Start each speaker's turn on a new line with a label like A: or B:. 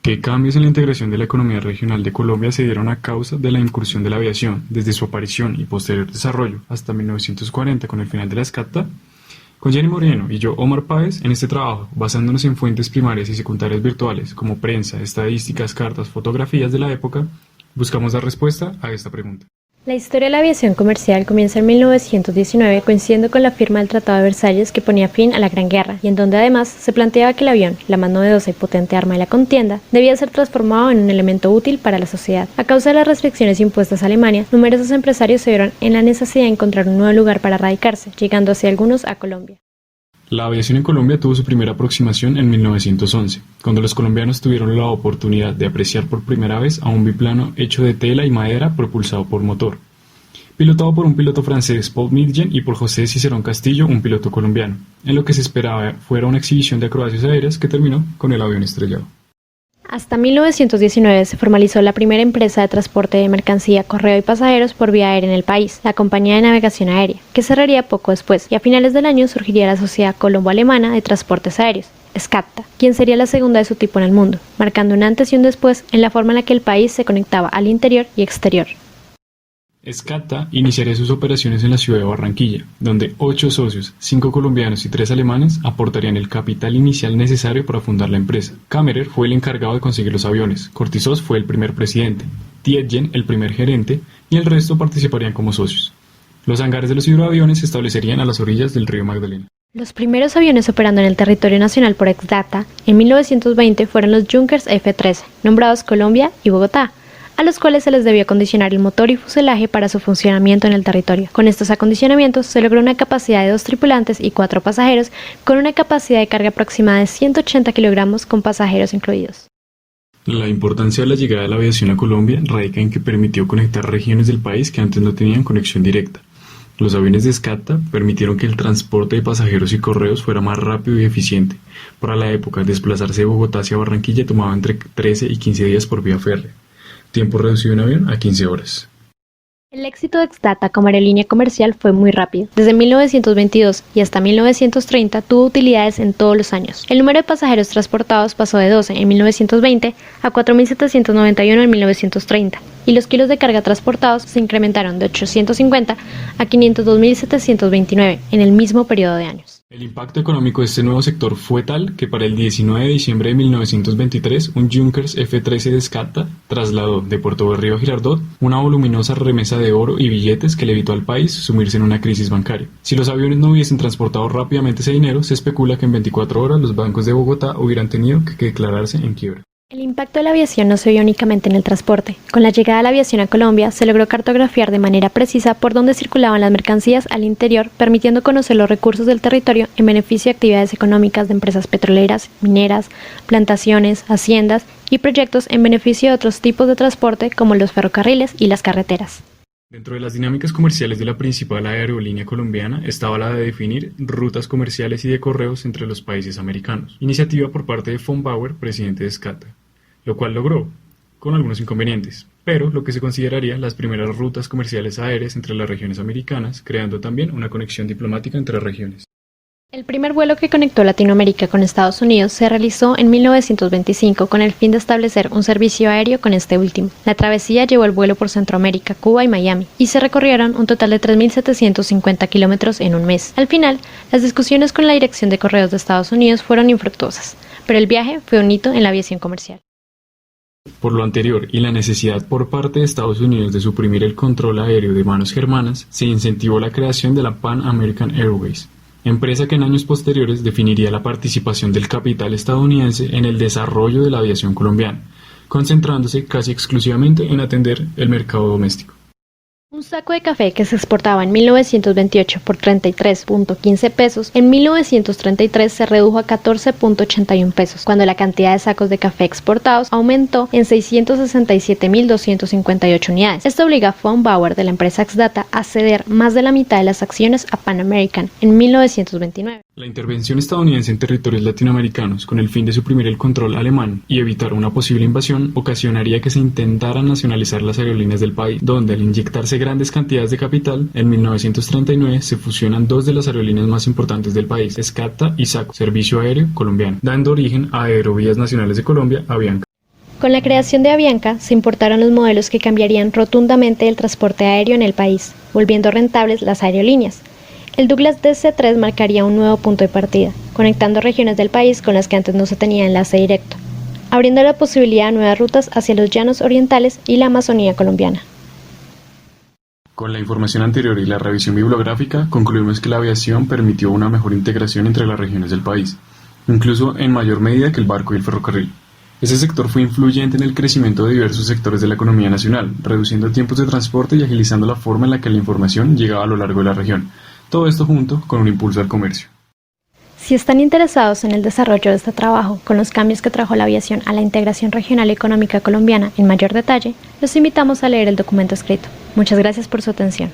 A: ¿Qué cambios en la integración de la economía regional de Colombia se dieron a causa de la incursión de la aviación, desde su aparición y posterior desarrollo hasta 1940 con el final de la SCATA? Con Jenny Moreno y yo, Omar Páez, en este trabajo, basándonos en fuentes primarias y secundarias virtuales como prensa, estadísticas, cartas, fotografías de la época, buscamos dar respuesta a esta pregunta.
B: La historia de la aviación comercial comienza en 1919, coincidiendo con la firma del Tratado de Versalles que ponía fin a la Gran Guerra, y en donde además se planteaba que el avión, la más novedosa y potente arma de la contienda, debía ser transformado en un elemento útil para la sociedad. A causa de las restricciones impuestas a Alemania, numerosos empresarios se vieron en la necesidad de encontrar un nuevo lugar para radicarse, llegando así algunos a Colombia.
A: La aviación en Colombia tuvo su primera aproximación en 1911, cuando los colombianos tuvieron la oportunidad de apreciar por primera vez a un biplano hecho de tela y madera propulsado por motor, pilotado por un piloto francés, Paul Midgen, y por José Cicerón Castillo, un piloto colombiano, en lo que se esperaba fuera una exhibición de acrobacias aéreas que terminó con el avión estrellado.
B: Hasta 1919 se formalizó la primera empresa de transporte de mercancía, correo y pasajeros por vía aérea en el país, la Compañía de Navegación Aérea, que cerraría poco después, y a finales del año surgiría la Sociedad Colombo-Alemana de Transportes Aéreos, SCATA, quien sería la segunda de su tipo en el mundo, marcando un antes y un después en la forma en la que el país se conectaba al interior y exterior.
A: SCATA iniciaría sus operaciones en la ciudad de Barranquilla, donde 8 socios, 5 colombianos y 3 alemanes, aportarían el capital inicial necesario para fundar la empresa. Kammerer fue el encargado de conseguir los aviones, Cortizos fue el primer presidente, Tietgen el primer gerente, y el resto participarían como socios. Los hangares de los hidroaviones se establecerían a las orillas del río Magdalena.
B: Los primeros aviones operando en el territorio nacional por SCATA en 1920 fueron los Junkers F-13, nombrados Colombia y Bogotá, a los cuales se les debió acondicionar el motor y fuselaje para su funcionamiento en el territorio. Con estos acondicionamientos se logró una capacidad de 2 tripulantes y 4 pasajeros, con una capacidad de carga aproximada de 180 kilogramos con pasajeros incluidos.
A: La importancia de la llegada de la aviación a Colombia radica en que permitió conectar regiones del país que antes no tenían conexión directa. Los aviones de SCATA permitieron que el transporte de pasajeros y correos fuera más rápido y eficiente. Para la época, desplazarse de Bogotá hacia Barranquilla tomaba entre 13 y 15 días por vía férrea. Tiempo reducido en avión a 15 horas.
B: El éxito de SCATA como aerolínea comercial fue muy rápido. Desde 1922 y hasta 1930 tuvo utilidades en todos los años. El número de pasajeros transportados pasó de 12 en 1920 a 4.791 en 1930, y los kilos de carga transportados se incrementaron de 850 a 502.729 en el mismo periodo de años.
A: El impacto económico de este nuevo sector fue tal que para el 19 de diciembre de 1923 un Junkers F-13 de SCATA trasladó de Puerto Berrío a Girardot una voluminosa remesa de oro y billetes que le evitó al país sumirse en una crisis bancaria. Si los aviones no hubiesen transportado rápidamente ese dinero, se especula que en 24 horas los bancos de Bogotá hubieran tenido que declararse en quiebra.
B: El impacto de la aviación no se vio únicamente en el transporte. Con la llegada de la aviación a Colombia, se logró cartografiar de manera precisa por dónde circulaban las mercancías al interior, permitiendo conocer los recursos del territorio en beneficio de actividades económicas de empresas petroleras, mineras, plantaciones, haciendas y proyectos en beneficio de otros tipos de transporte como los ferrocarriles y las carreteras.
A: Dentro de las dinámicas comerciales de la principal aerolínea colombiana estaba la de definir rutas comerciales y de correos entre los países americanos, iniciativa por parte de von Bauer, presidente de SCATA, lo cual logró, con algunos inconvenientes, pero lo que se consideraría las primeras rutas comerciales aéreas entre las regiones americanas, creando también una conexión diplomática entre regiones.
B: El primer vuelo que conectó Latinoamérica con Estados Unidos se realizó en 1925 con el fin de establecer un servicio aéreo con este último. La travesía llevó el vuelo por Centroamérica, Cuba y Miami, y se recorrieron un total de 3.750 kilómetros en un mes. Al final, las discusiones con la Dirección de Correos de Estados Unidos fueron infructuosas, pero el viaje fue un hito en la aviación comercial.
A: Por lo anterior y la necesidad por parte de Estados Unidos de suprimir el control aéreo de manos germanas, se incentivó la creación de la Pan American Airways, empresa que en años posteriores definiría la participación del capital estadounidense en el desarrollo de la aviación colombiana, concentrándose casi exclusivamente en atender el mercado doméstico.
B: Un saco de café que se exportaba en 1928 por 33.15 pesos, en 1933 se redujo a 14.81 pesos, cuando la cantidad de sacos de café exportados aumentó en 667.258 unidades. Esto obliga a von Bauer de la empresa SCATA a ceder más de la mitad de las acciones a Pan American en 1929.
A: La intervención estadounidense en territorios latinoamericanos con el fin de suprimir el control alemán y evitar una posible invasión ocasionaría que se intentaran nacionalizar las aerolíneas del país, donde al inyectarse grandes cantidades de capital, en 1939 se fusionan dos de las aerolíneas más importantes del país, SCATA y SACO, Servicio Aéreo Colombiano, dando origen a Aerovías Nacionales de Colombia, Avianca.
B: Con la creación de Avianca, se importaron los modelos que cambiarían rotundamente el transporte aéreo en el país, volviendo rentables las aerolíneas. El Douglas DC-3 marcaría un nuevo punto de partida, conectando regiones del país con las que antes no se tenía enlace directo, abriendo la posibilidad de nuevas rutas hacia los llanos orientales y la Amazonía colombiana.
A: Con la información anterior y la revisión bibliográfica, concluimos que la aviación permitió una mejor integración entre las regiones del país, incluso en mayor medida que el barco y el ferrocarril. Ese sector fue influyente en el crecimiento de diversos sectores de la economía nacional, reduciendo tiempos de transporte y agilizando la forma en la que la información llegaba a lo largo de la región. Todo esto junto con un impulso al comercio.
B: Si están interesados en el desarrollo de este trabajo, con los cambios que trajo la aviación a la integración regional y económica colombiana en mayor detalle, los invitamos a leer el documento escrito. Muchas gracias por su atención.